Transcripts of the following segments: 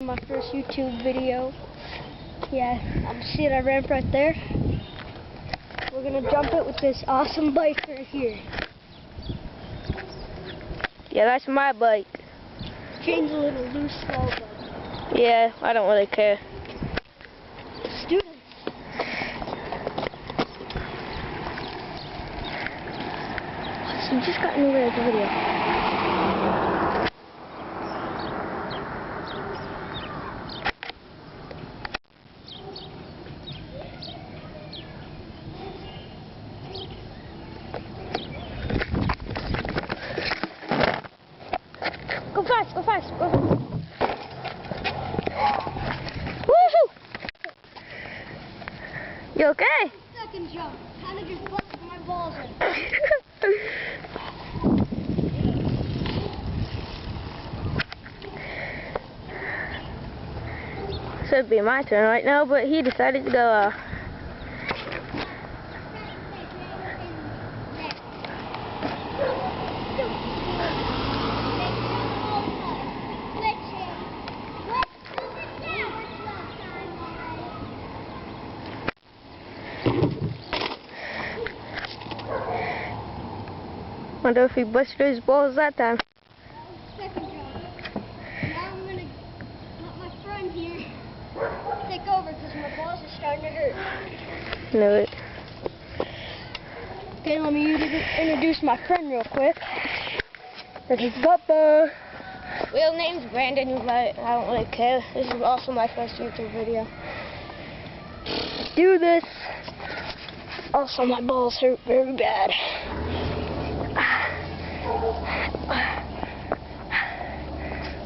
My first YouTube video. Yeah, see that ramp right there? We're gonna jump it with this awesome bike right here. Yeah, that's my bike. Change a little loose small bike. Yeah, I don't really care. Students. So just got new the video. Go fast, go fast, go. Woohoo! You okay? Second jump. Kind of just busted my balls in. Should be my turn right now, but he decided to go Wonder if he busted his balls that time. Second jump. Now I'm gonna let my friend here take over because my balls are starting to hurt. Knew it. Okay, let me introduce my friend real quick. This is Guppa. Real name's Brandon, but I don't really care. This is also my first YouTube video. Let's do this. Also, my balls hurt very bad.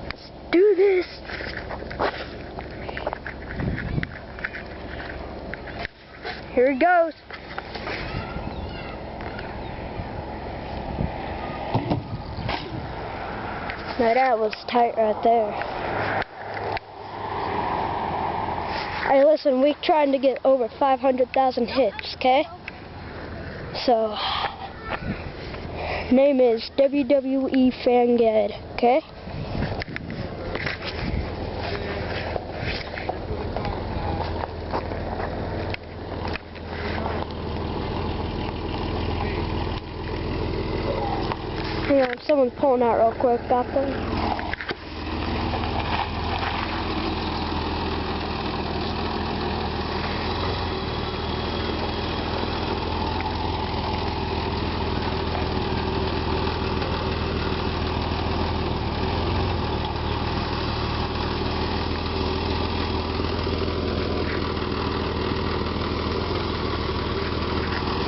Let's do this. Here it goes. Now that was tight right there. Hey, listen, we're trying to get over 500,000 hits, okay? So, name is WWE Fangad, okay? Hang on, someone's pulling out real quick. Got them?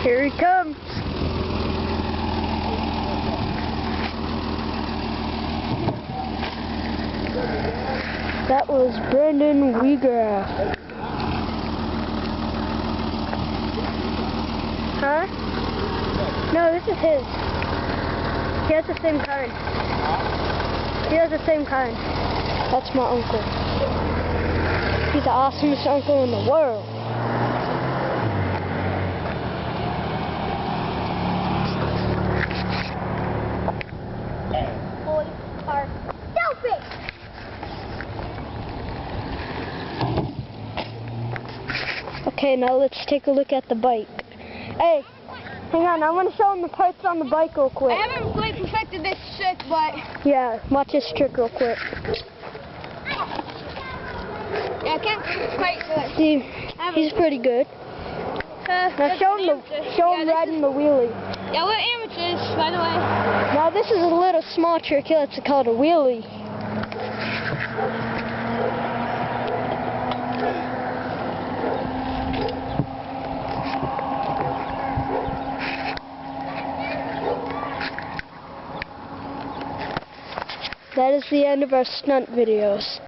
Here he comes. That was Brandon Wiegraf. Huh? No, this is his. He has the same kind. He has the same kind. That's my uncle. He's the awesomest uncle in the world. Boys are stupid! Okay, now let's take a look at the bike. Hey, hang on, I want to show them the parts on the bike real quick. I haven't quite perfected this trick, but Yeah, watch this trick real quick. yeah, I can't quite do it. See, he's pretty good. Now show him riding the wheelie. Yeah, we're amateurs, by the way. Now this is a little small trick here. It's called a wheelie. That is the end of our stunt videos.